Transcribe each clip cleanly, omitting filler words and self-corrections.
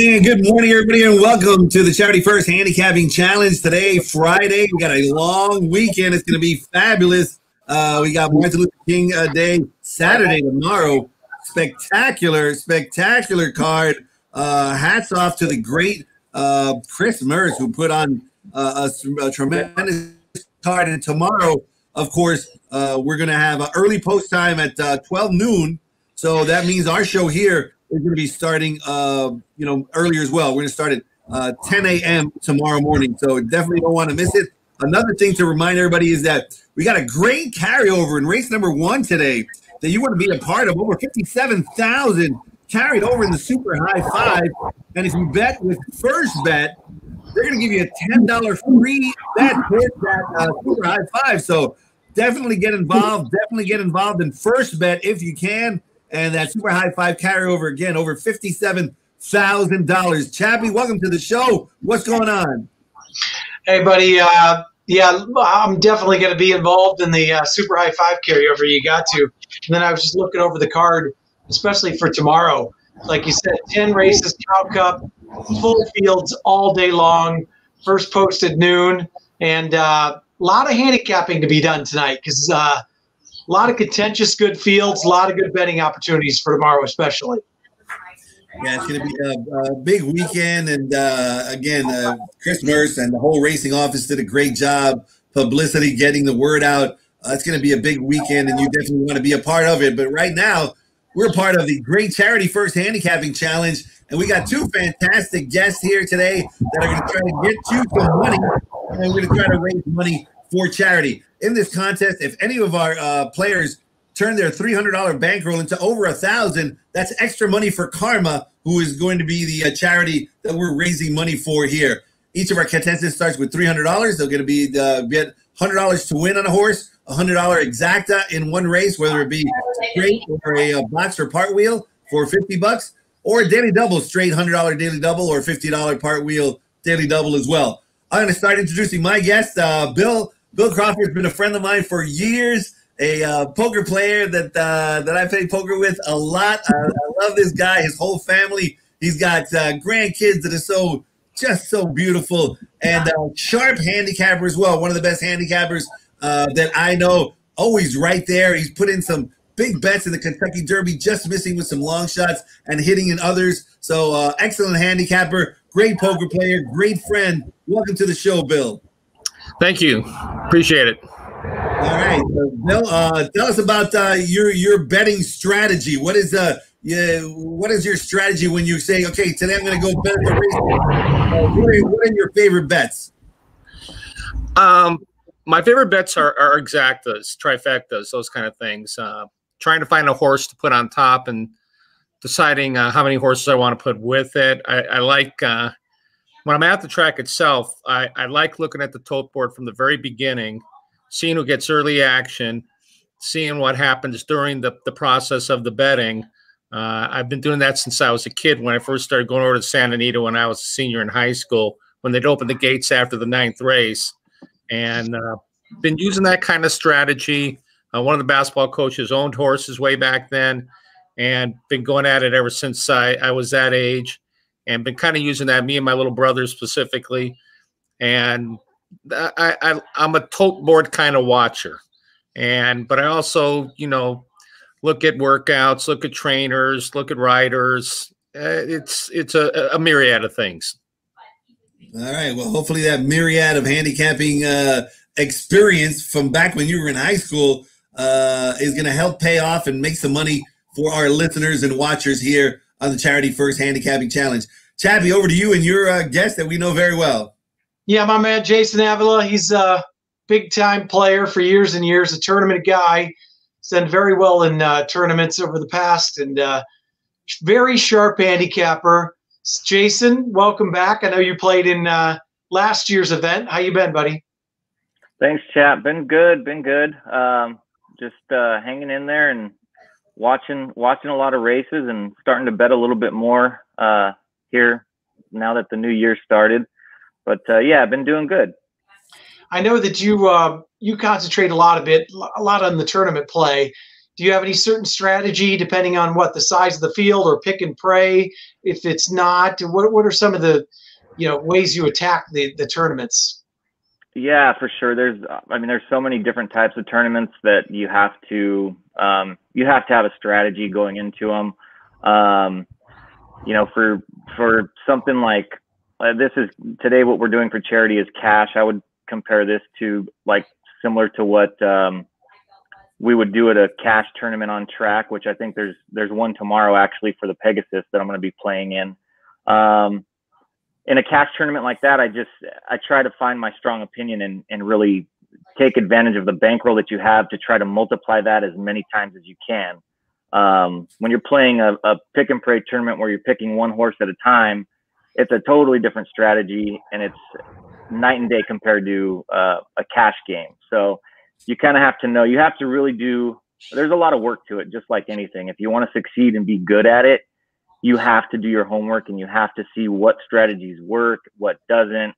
And good morning, everybody, and welcome to the Charity First Handicapping Challenge. Today, Friday, we got a long weekend. It's going to be fabulous. We got Martin Luther King Day Saturday tomorrow. Spectacular card. Hats off to the great Chris Mertz, who put on a tremendous card. And tomorrow, of course, we're going to have an early post time at 12 noon. So that means our show here is going to be starting, earlier as well. We're going to start at 10 a.m. tomorrow morning. So definitely don't want to miss it. Another thing to remind everybody is that we got a great carryover in race number 1 today that you want to be a part of. Over 57,000 carried over in the Super High Five. And if you bet with First Bet, they're going to give you a $10 free bet with that Super High Five. So definitely get involved. Definitely get involved in First Bet if you can. And that Super High Five carryover again, over $57,000. Chappie, welcome to the show. What's going on? Hey, buddy. I'm definitely going to be involved in the Super High Five carryover. You got to. And then I was just looking over the card, especially for tomorrow. Like you said, 10 races, Cow Cup, full fields all day long, first post at noon, and a lot of handicapping to be done tonight because a lot of contentious good fields, a lot of good betting opportunities for tomorrow especially. Yeah, it's going to be a big weekend. And, again, Chris Mertz and the whole racing office did a great job, publicity, getting the word out. It's going to be a big weekend, and you definitely want to be a part of it. But right now, we're part of the Great Charity First Handicapping Challenge, and we got 2 fantastic guests here today that are going to try to get you some money, and we're going to try to raise money for charity. In this contest, if any of our players turn their $300 bankroll into over $1,000, that's extra money for Karma, who is going to be the charity that we're raising money for here. Each of our contestants starts with $300. They're going to be get $100 to win on a horse, $100 exacta in one race, whether it be straight or a box or part wheel for $50, or a daily double, straight $100 daily double or $50 part wheel daily double as well. I'm going to start introducing my guest, Bill. Bill Crawford's been a friend of mine for years, a poker player that I play poker with a lot. I love this guy, his whole family. He's got grandkids that are just so beautiful, and sharp handicapper as well. One of the best handicappers that I know, always right there. He's put in some big bets in the Kentucky Derby, just missing with some long shots and hitting in others. So excellent handicapper, great poker player, great friend. Welcome to the show, Bill. Thank you. Appreciate it. All right, so Bill, tell us about your betting strategy. What is your strategy when you say, okay, today I'm going to go bet at the race? What are your favorite bets? My favorite bets are exactas, trifectas, those kind of things. Trying to find a horse to put on top and deciding how many horses I want to put with it. I like when I'm at the track itself, I like looking at the tote board from the very beginning, seeing who gets early action, seeing what happens during the process of the betting. I've been doing that since I was a kid, when I first started going over to Santa Anita when I was a senior in high school, when they'd open the gates after the 9th race. And been using that kind of strategy. One of the basketball coaches owned horses way back then, and been going at it ever since I was that age, and been kind of using that, me and my little brother specifically. And I'm a tote board kind of watcher. But I also, look at workouts, look at trainers, look at riders. It's a myriad of things. All right. Well, hopefully that myriad of handicapping experience from back when you were in high school is going to help pay off and make some money for our listeners and watchers here on the Charity First Handicapping Challenge. Chappie, over to you and your guest that we know very well. Yeah, my man Jason Avila. He's a big-time player for years and years, a tournament guy. He's done very well in tournaments over the past, and very sharp handicapper. Jason, welcome back. I know you played in last year's event. How you been, buddy? Thanks, chap. Been good. Just hanging in there and watching a lot of races and starting to bet a little bit more here now that the new year started. But yeah, I've been doing good. I know that you concentrate a lot on the tournament play. Do you have any certain strategy depending on what the size of the field or pick and pray? If it's not, what are some of the ways you attack the tournaments? Yeah, for sure. There's so many different types of tournaments that you have to have a strategy going into them. For something like this is today, what we're doing for charity is cash. I would compare this to similar to what we would do at a cash tournament on track, which I think there's one tomorrow actually for the Pegasus that I'm going to be playing in. In a cash tournament like that, I try to find my strong opinion and really take advantage of the bankroll that you have to try to multiply that as many times as you can. When you're playing a pick and pray tournament where you're picking one horse at a time, it's a totally different strategy, and it's night and day compared to a cash game. So you kind of have to know, you have to really there's a lot of work to it, just like anything. If you want to succeed and be good at it, you have to do your homework, and you have to see what strategies work, what doesn't,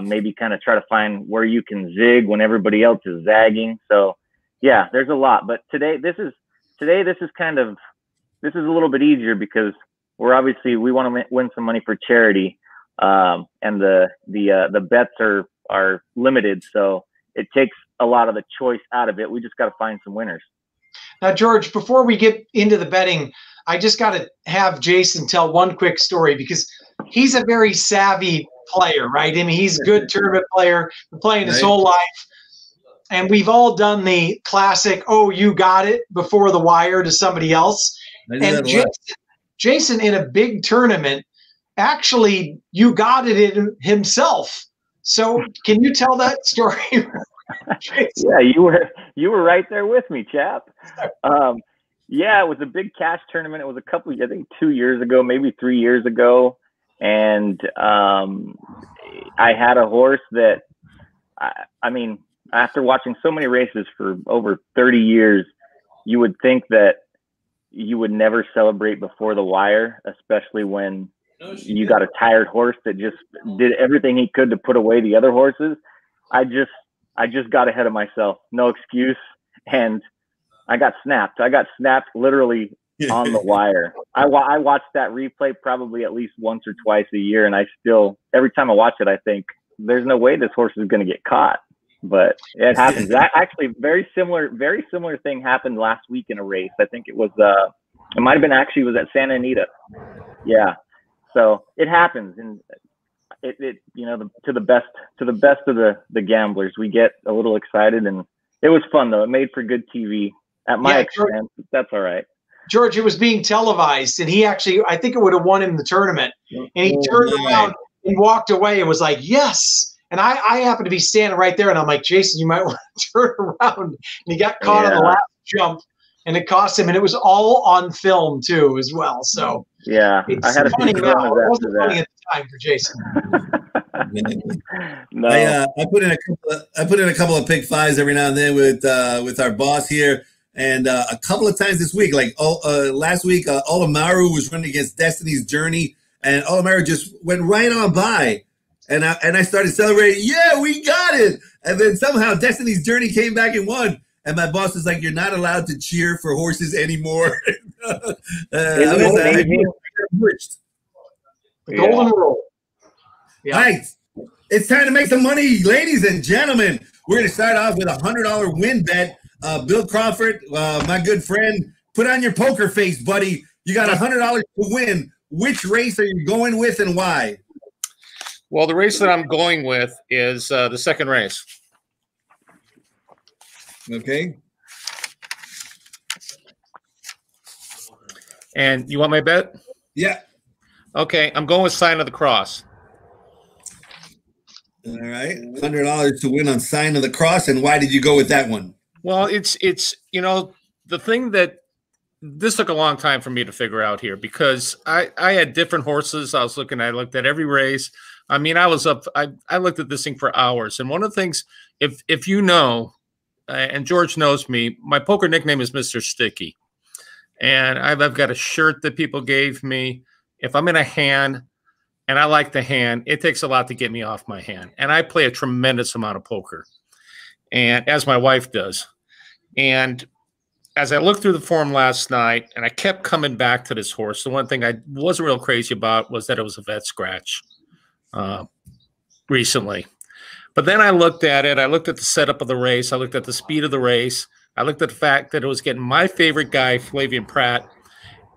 maybe kind of try to find where you can zig when everybody else is zagging. So yeah, there's a lot, but today this is a little bit easier because we want to win some money for charity. And the bets are limited. So it takes a lot of the choice out of it. We just got to find some winners. Now, George, before we get into the betting, I just got to have Jason tell one quick story because he's a very savvy player, right? I mean, he's a good tournament player, been playing his whole life. And we've all done the classic, oh, you got it before the wire to somebody else. And Jason, in a big tournament, actually, you got it in himself. So can you tell that story? Yeah, you were right there with me, chap. Yeah, it was a big cash tournament. It was I think 2 years ago, maybe 3 years ago. And I had a horse that, after watching so many races for over 30 years, you would think that you would never celebrate before the wire, especially when you got a tired horse that just did everything he could to put away the other horses. I just got ahead of myself. No excuse. And I got snapped. I got snapped literally on the wire. I watched that replay probably at least once or twice a year. And every time I watch it, I think there's no way this horse is going to get caught. But it happens. That actually very similar thing happened last week in a race. I think it was it might have been it was at Santa Anita. Yeah. So it happens, and it to the best of the gamblers, we get a little excited, and it was fun though. It made for good TV at my expense. That's all right. George, it was being televised, and I think it would have won him the tournament. And he turned around and walked away and was like, yes. And I happened to be standing right there, and I'm like, Jason, you might want to turn around. And he got caught on the last jump, and it cost him. And it was all on film too, as well. So yeah, I had a funny now. It wasn't funny at the time for Jason. No. I put in a couple of pick fives every now and then with our boss here, and a couple of times this week, last week, Olamaru was running against Destiny's Journey, and Olamaru just went right on by. And I started celebrating. Yeah, we got it. And then somehow Destiny's Journey came back and won. And my boss was like, "You're not allowed to cheer for horses anymore." The golden rule. Yeah. Right. It's time to make some money, ladies and gentlemen. We're going to start off with a $100 win bet. Bill Crawford, my good friend, put on your poker face, buddy. You got $100 to win. Which race are you going with and why? Well, the race that I'm going with is the second race. Okay. And you want my bet? Yeah. Okay, I'm going with Sign of the Cross. All right, $100 to win on Sign of the Cross. And why did you go with that one? Well, it's the thing that this took a long time for me to figure out here because I had different horses. I looked at every race. I mean, I looked at this thing for hours. And one of the things, if you know, and George knows me, my poker nickname is Mr. Sticky. And I've got a shirt that people gave me. If I'm in a hand and I like the hand, it takes a lot to get me off my hand. And I play a tremendous amount of poker, and as my wife does. And as I looked through the form last night, and I kept coming back to this horse, the one thing I wasn't real crazy about was that it was a vet scratch recently. But then I looked at it. I looked at the setup of the race. I looked at the speed of the race. I looked at the fact that it was getting my favorite guy, Flavien Prat.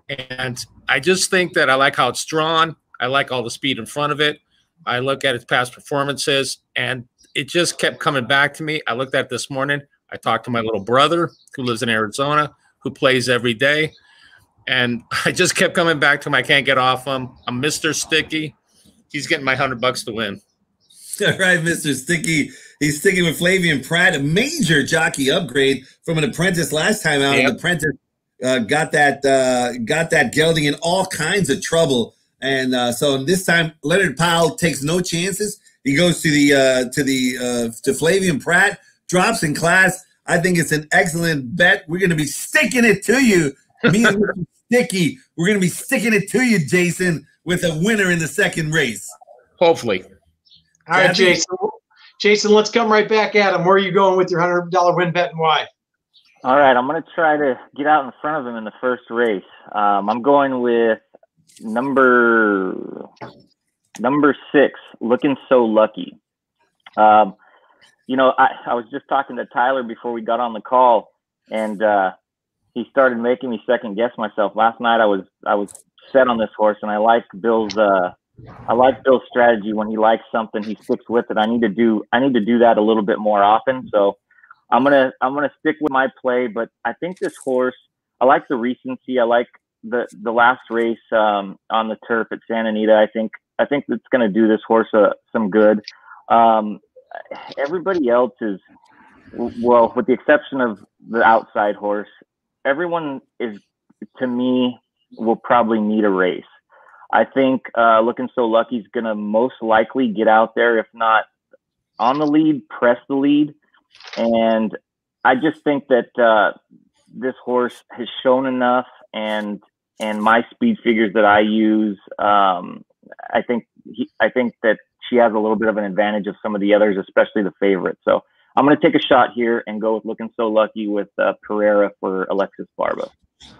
And I just think that I like how it's drawn. I like all the speed in front of it. I look at its past performances, and it just kept coming back to me. I looked at it this morning. I talked to my little brother who lives in Arizona, who plays every day. And I just kept coming back to him. I can't get off him. I'm Mr. Sticky. He's getting my $100 to win. All right, Mr. Sticky. He's sticking with Flavien Prat, a major jockey upgrade from an apprentice last time out. Yep. An apprentice got that gelding in all kinds of trouble. And so this time, Leonard Powell takes no chances. He goes to Flavien Prat, drops in class. I think it's an excellent bet. We're going to be sticking it to you. Me and Mr. Sticky, we're going to be sticking it to you, Jason, with a winner in the second race. Hopefully. All right, Jason. Jason, let's come right back at him. Where are you going with your $100 win bet and why? All right, I'm going to try to get out in front of him in the first race. I'm going with number 6, Looking So Lucky. You know, I was just talking to Tyler before we got on the call, and he started making me second guess myself. Last night I was set on this horse, and I like Bill's strategy. When he likes something, he sticks with it. I need to do that a little bit more often. So I'm gonna stick with my play. But I think this horse, I like the recency. I like the last race on the turf at Santa Anita. I think it's gonna do this horse some good. Everybody else is, well, with the exception of the outside horse, everyone is, to me, will probably need a race. I think Looking So Lucky is going to most likely get out there, if not on the lead, press the lead. And I just think that this horse has shown enough, and my speed figures that I use, I think that she has a little bit of an advantage of some of the others, especially the favorite. So I'm going to take a shot here and go with Looking So Lucky with Pereira for Alexis Barba.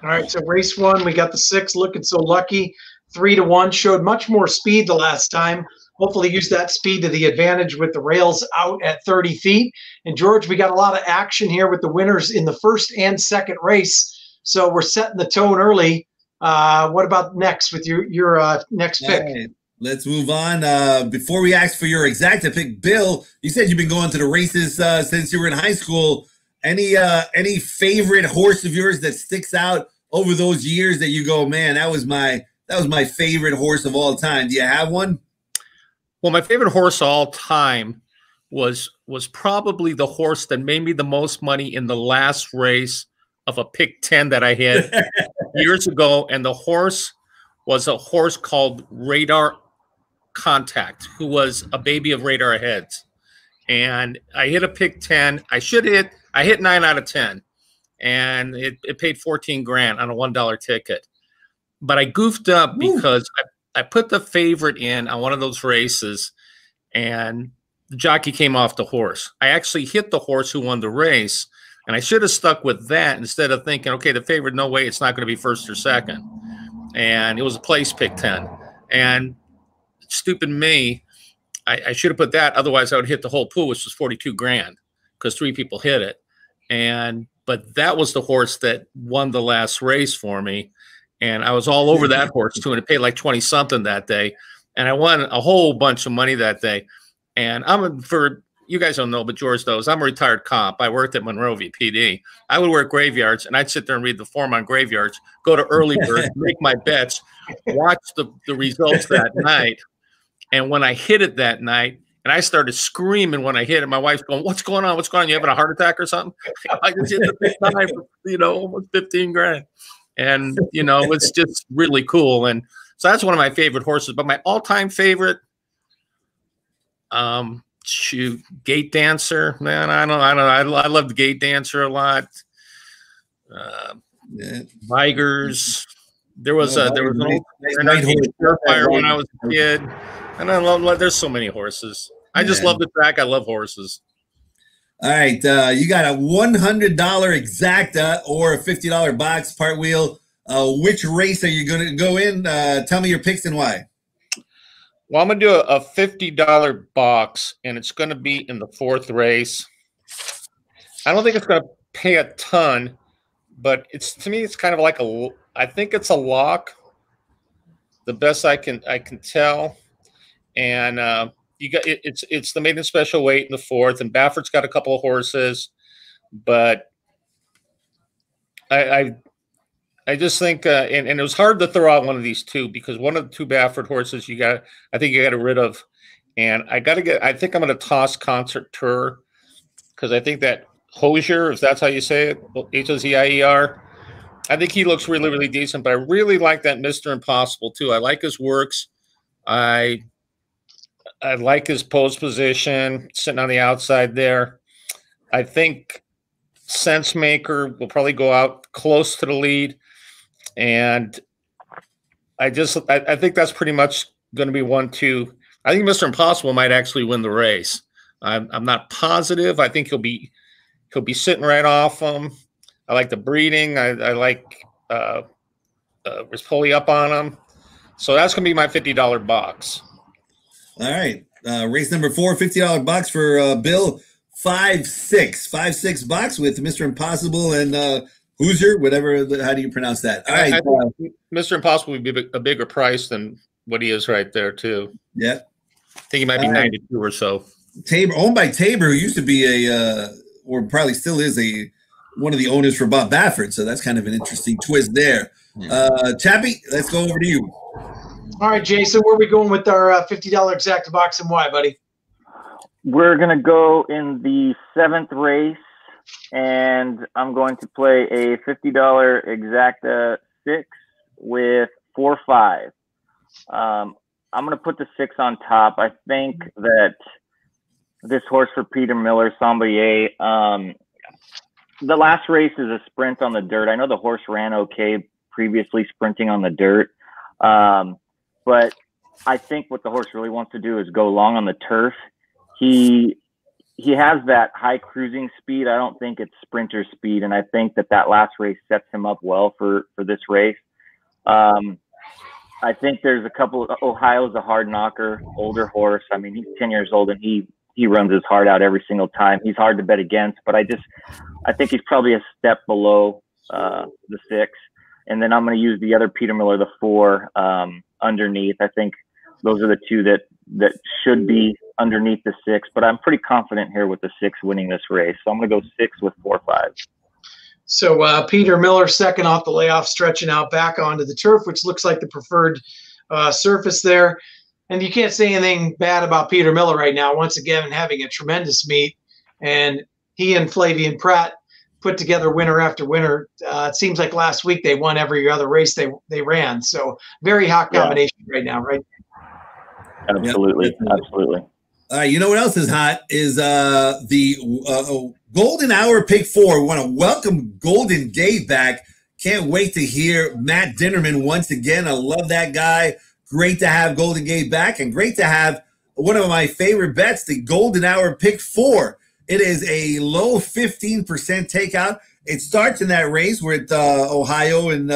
All right, so race 1, we got the 6, Looking So Lucky, 3-1, showed much more speed the last time. Hopefully use that speed to the advantage with the rails out at 30 feet. And George, we got a lot of action here with the winners in the first and second race. So we're setting the tone early. What about next with your next pick? Right. Let's move on. Before we ask for your exact pick, Bill, you said you've been going to the races since you were in high school. Any favorite horse of yours that sticks out over those years that you go, man, that was my favorite horse of all time? Do you have one? Well, my favorite horse of all time was probably the horse that made me the most money in the last race of a pick 10 that I had years ago. And the horse was a horse called Radar Contact, who was a baby of Radar Heads. And I hit a pick 10. I hit 9 out of 10. And it paid 14 grand on a $1 ticket. But I goofed up because I put the favorite in on one of those races, and the jockey came off the horse. I actually hit the horse who won the race, and I should have stuck with that instead of thinking, okay, the favorite, no way, it's not going to be first or second. And it was a place pick 10. And stupid me, I should have put that. Otherwise, I would hit the whole pool, which was 42 grand because 3 people hit it. But that was the horse that won the last race for me. And I was all over that horse too. And it paid like 20 something that day. And I won a whole bunch of money that day. And you guys don't know, but George knows, I'm a retired cop. I worked at Monrovia PD. I would work graveyards, and I'd sit there and read the form on graveyards, go to early bird, make my bets, watch the results that night. And when I hit it that night, and I started screaming when I hit it, my wife's going, what's going on? What's going on? You having a heart attack or something? I just hit the big time for, almost 15 grand. And, it's just really cool. And so that's one of my favorite horses. But my all-time favorite, Gate Dancer, man. I love the Gate Dancer a lot. Vigors. There was an old Surefire when I was a kid, and I love. There's so many horses. I just love the track. I love horses. All right, you got a $100 exacta or a $50 box part wheel. Which race are you going to go in? Tell me your picks and why. Well, I'm going to do a $50 box, and it's going to be in the 4th race. I don't think it's going to pay a ton, but to me, it's kind of like I think it's a lock. The best I can tell, and you got it's the maiden special weight in the 4th, and Baffert's got a couple of horses, but I just think and it was hard to throw out one of these two because one of the 2 Baffert horses I think you got to rid of, and I think I'm going to toss Concert Tour because I think that Hozier, if that's how you say it, Hozier. I think he looks really, really decent, but I really like that Mr. Impossible too. I like his works. I like his pose position, sitting on the outside there. I think Sense Maker will probably go out close to the lead, and I think that's pretty much going to be 1-2. I think Mr. Impossible might actually win the race. I'm not positive. I think he'll be sitting right off him. I like the breeding. I like Rispoli up on him. So that's going to be my $50 box. All right. Race number 4, $50 box for Bill. 5-6 box with Mr. Impossible and Hozier, whatever. How do you pronounce that? All right. I think Mr. Impossible would be a bigger price than what he is right there, too. Yeah. I think he might be 92 or so. Tabor, owned by Tabor, who used to be or probably still is one of the owners for Bob Baffert. So that's kind of an interesting twist there. Chappie, let's go over to you. All right, Jason, where are we going with our $50 exacta box and why, buddy? We're going to go in the 7th race, and I'm going to play a $50 exacta 6 with 4-5. I'm going to put the 6 on top. I think that this horse for Peter Miller, Sambaye, the last race is a sprint on the dirt. I know the horse ran okay previously sprinting on the dirt, but I think what the horse really wants to do is go long on the turf. He has that high cruising speed. I don't think it's sprinter speed, and I think that last race sets him up well for this race. I think there's a couple. Ohio's a hard knocker, older horse. I mean, he's 10 years old, and he runs his heart out every single time. He's hard to bet against, but I think he's probably a step below the 6. And then I'm going to use the other Peter Miller, the 4, underneath. I think those are the 2 that should be underneath the 6, but I'm pretty confident here with the 6 winning this race. So I'm going to go 6 with 4-5. So Peter Miller, second off the layoff, stretching out back onto the turf, which looks like the preferred surface there. And you can't say anything bad about Peter Miller right now. Once again, having a tremendous meet, and he and Flavian Pratt put together winner after winner. It seems like last week they won every other race they ran. So very hot combination right now, right? Absolutely, yep. Absolutely. You know what else is hot is the Golden Hour Pick 4. We want to welcome Golden Gate back. Can't wait to hear Matt Dinnerman once again. I love that guy. Great to have Golden Gate back, and great to have one of my favorite bets, the Golden Hour Pick 4. It is a low 15% takeout. It starts in that race with Ohio and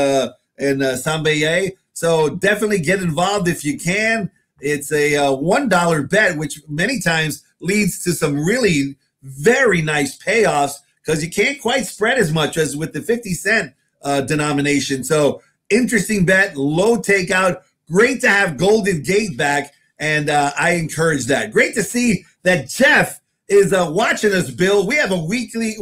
Sambaye. So definitely get involved if you can. It's a $1 bet, which many times leads to some really very nice payoffs because you can't quite spread as much as with the 50-cent denomination. So interesting bet, low takeout. Great to have Golden Gate back, and I encourage that. Great to see that Jeff is watching us, Bill. We have a weekly,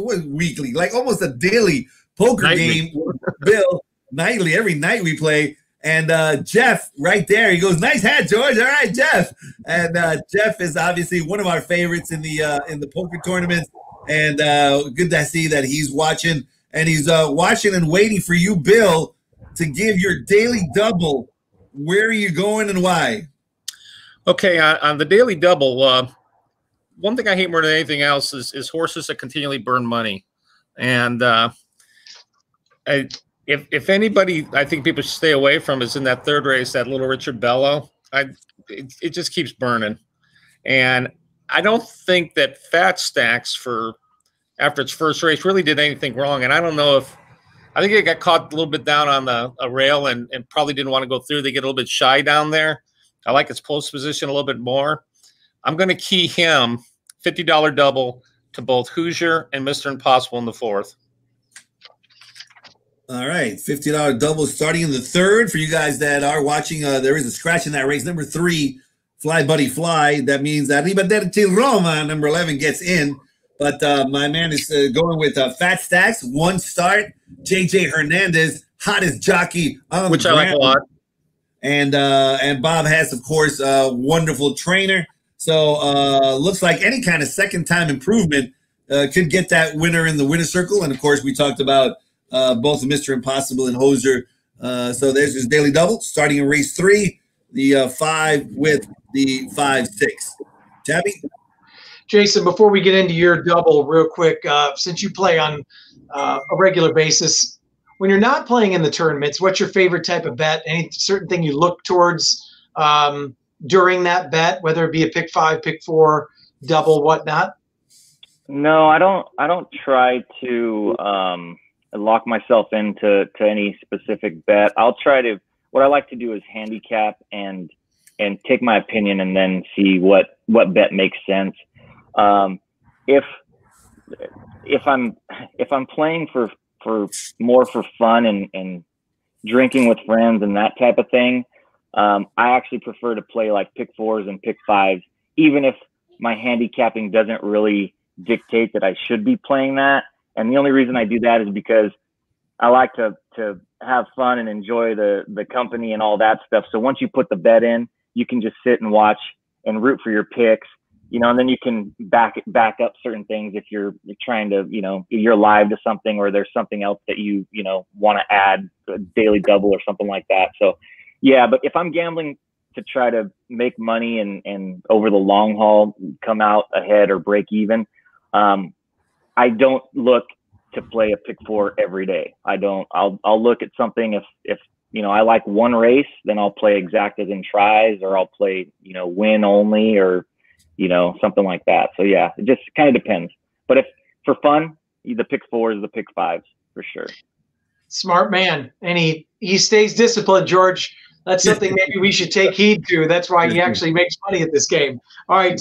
like almost a daily poker game with Bill, nightly. Every night we play. And Jeff right there, he goes, nice hat, George. All right, Jeff. And Jeff is obviously one of our favorites in the poker tournament. And good to see that he's watching. And he's watching and waiting for you, Bill, to give your daily double. Where are you going and why? Okay, on the daily double, one thing I hate more than anything else is horses that continually burn money. And if anybody I think people should stay away from is in that 3rd race, that Little Richard Bello. It just keeps burning. And I don't think that fat stacks for after its first race really did anything wrong. And I don't know if I think it got caught a little bit down on a rail and probably didn't want to go through. They get a little bit shy down there. I like its post position a little bit more. I'm going to key him $50 double to both Hoosier and Mr. Impossible in the fourth. All right, $50 double starting in the third. For you guys that are watching, there is a scratch in that race. Number 3, Fly Buddy Fly. That means that Arrivederci Roma, number 11, gets in. But my man is going with Fat Stacks, 1 start. JJ Hernandez, hottest jockey on Which the I ground. like a lot. And Bob has, of course, a wonderful trainer. So looks like any kind of second-time improvement could get that winner in the winner's circle. And, of course, we talked about both Mr. Impossible and Hoser. So there's his daily double starting in race 3, the 5 with the 5-6. Tabby? Jason, before we get into your double real quick, since you play on a regular basis, when you're not playing in the tournaments, what's your favorite type of bet? Any certain thing you look towards during that bet, whether it be a pick 5, pick 4, double, whatnot? No, I don't try to lock myself into any specific bet. What I like to do is handicap and take my opinion and then see what bet makes sense. If I'm playing for more for fun and drinking with friends and that type of thing, I actually prefer to play like pick 4s and pick 5s, even if my handicapping doesn't really dictate that I should be playing that. And the only reason I do that is because I like to have fun and enjoy the company and all that stuff. So once you put the bet in, you can just sit and watch and root for your picks, and then you can back up certain things if you're trying to, you're live to something or there's something else that you want to add, a daily double or something like that. So yeah, but if I'm gambling to try to make money and over the long haul come out ahead or break even, I don't look to play a pick 4 every day. I'll look at something if I like one race, then I'll play exactas and tries, or I'll play, win only, or, something like that. So yeah, it just kind of depends. But if for fun, the pick 4s, the pick 5s for sure. Smart man. And he stays disciplined, George. That's something maybe we should take heed to. That's why he actually makes money at this game. All right.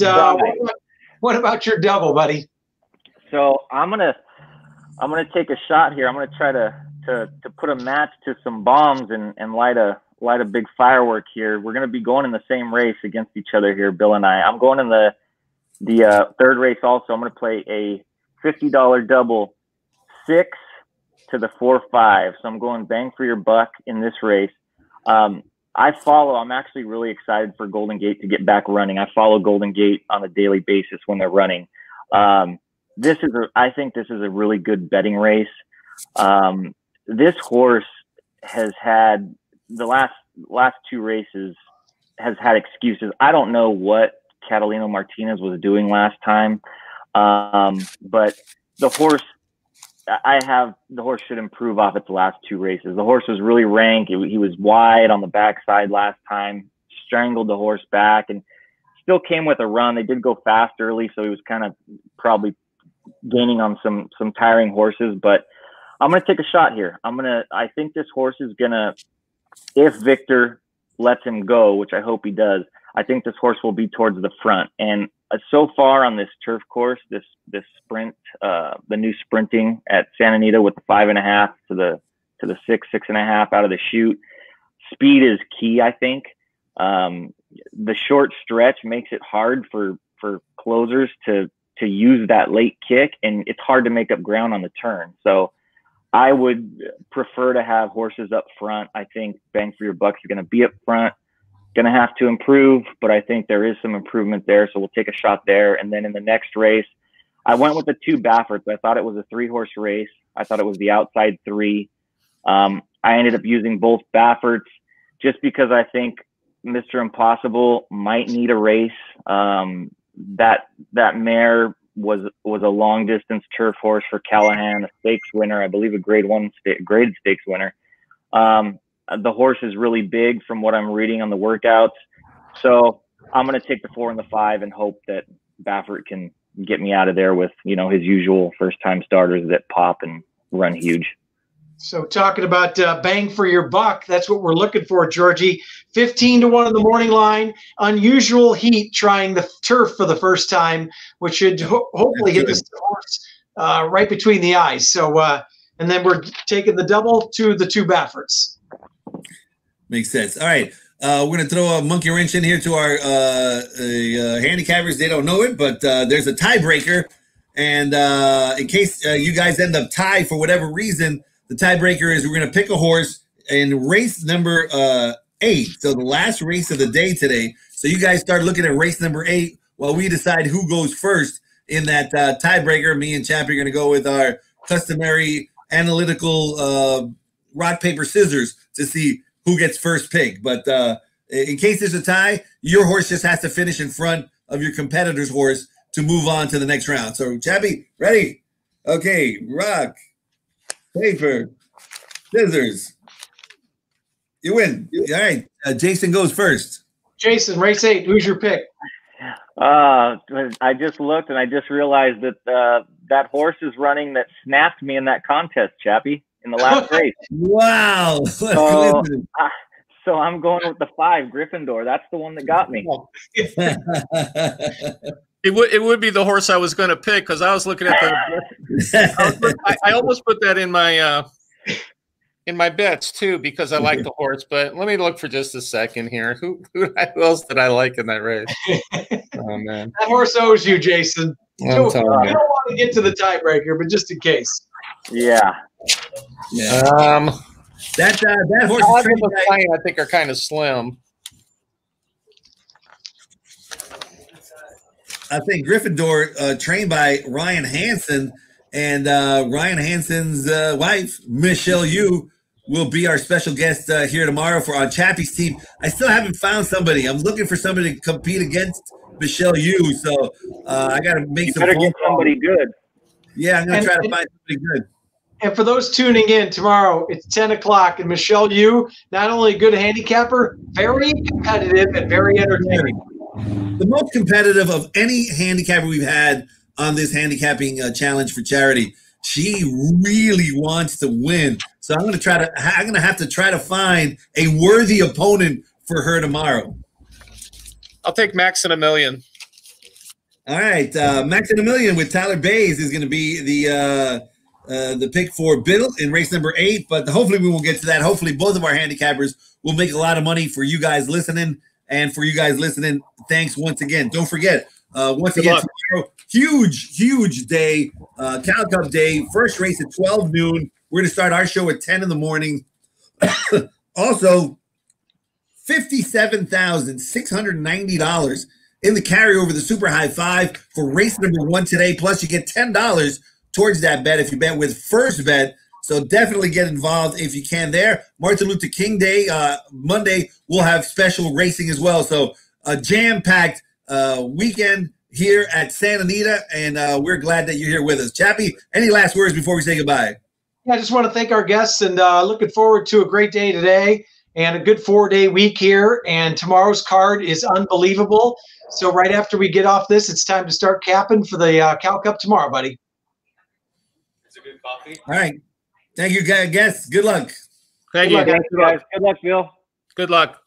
What about your double, buddy? So I'm gonna take a shot here. I'm gonna try to put a match to some bombs and light a big firework here. We're gonna be going in the same race against each other here, Bill and I. I'm going in the third race also. I'm gonna play a $50 double 6 to the 4-5. So I'm going bang for your buck in this race. I'm actually really excited for Golden Gate to get back running. I follow Golden Gate on a daily basis when they're running. I think this is a really good betting race. This horse has had the last 2 races has had excuses. I don't know what Catalino Martinez was doing last time. But the horse should improve off its last 2 races. The horse was really rank. He was wide on the backside last time, strangled the horse back, and still came with a run. They did go fast early, so he was kind of probably gaining on some tiring horses. But I'm going to take a shot here. I think this horse is going to, if Victor lets him go, which I hope he does, I think this horse will be towards the front. And so far on this turf course, this sprint, the new sprinting at Santa Anita with the 5.5 to the 6.5 out of the chute, speed is key. I think the short stretch makes it hard for closers to use that late kick, and it's hard to make up ground on the turn. So I would prefer to have horses up front. I think bang for your buck is going to be up front. Going to have to improve, but I think there is some improvement there. So we'll take a shot there. And then in the next race, I went with the 2 Bafferts. I thought it was a 3-horse race. I thought it was the outside 3. I ended up using both Bafferts just because I think Mr. Impossible might need a race. That mare was a long distance turf horse for Callahan, a stakes winner, I believe a graded stakes winner. The horse is really big from what I'm reading on the workouts. So I'm going to take the 4 and the 5 and hope that Baffert can get me out of there with, his usual first-time starters that pop and run huge. So talking about bang for your buck, that's what we're looking for, Georgie. 15-1 in the morning line. Unusual heat trying the turf for the first time, which should hopefully hit this horse right between the eyes. So, and then we're taking the double to the 2 Bafferts. Makes sense. All right. We're going to throw a monkey wrench in here to our handicappers. They don't know it, but there's a tiebreaker. And in case you guys end up tied for whatever reason, the tiebreaker is we're going to pick a horse in race number 8. So the last race of the day today. So you guys start looking at race number 8 while we decide who goes first in that tiebreaker. Me and Chappie are going to go with our customary analytical rock, paper, scissors to see who gets first pick. But in case there's a tie, your horse just has to finish in front of your competitor's horse to move on to the next round. So, Chappie, ready? Okay, rock, paper, scissors. You win. All right, Jason goes first. Jason, race 8. Who's your pick? I just looked and I just realized that that horse is running that snapped me in that contest, Chappie, in the last race. Wow. So I'm going with the 5, Gryffindor. That's the one that got me. It would be the horse I was going to pick because I was looking at the. I almost put that in my bets too because I like the horse. But let me look for just a second here. Who else did I like in that race? Oh man, that horse owes you, Jason. You don't want to get to the tiebreaker, but just in case. Yeah. That horse I think are kind of slim. I think Gryffindor trained by Ryan Hansen, and Ryan Hansen's wife, Michelle Yu, will be our special guest here tomorrow on Chappie's team. I still haven't found somebody. I'm looking for somebody to compete against Michelle Yu, so I got to make some phone calls. Somebody good. Yeah, I'm going to try to find somebody good. And for those tuning in tomorrow, it's 10 o'clock, and Michelle Yu, not only a good handicapper, very competitive and very entertaining. The most competitive of any handicapper we've had on this handicapping challenge for charity. She really wants to win. So I'm going to have to try to find a worthy opponent for her tomorrow. I'll take Max in a Million. All right. Max in a Million with Tyler Bays is going to be the pick for Biddle in race number 8, but hopefully we will get to that. Hopefully both of our handicappers will make a lot of money for you guys listening. And for you guys listening, thanks once again. Don't forget, tomorrow, huge day, Cal Cup Day. First race at 12 noon. We're going to start our show at 10 in the morning. Also, $57,690 in the carryover, the Super High Five for race number 1 today. Plus, you get $10 towards that bet if you bet with first bet. So definitely get involved if you can there. Martin Luther King Day, Monday, we'll have special racing as well. So a jam-packed weekend here at Santa Anita, and we're glad that you're here with us. Chappie, any last words before we say goodbye? Yeah, I just want to thank our guests and looking forward to a great day today and a good 4-day week here. And tomorrow's card is unbelievable. So right after we get off this, it's time to start capping for the Cal Cup tomorrow, buddy. It's a good coffee. All right. Thank you, guys. Good luck. Thank you. Good luck, Phil. Good luck.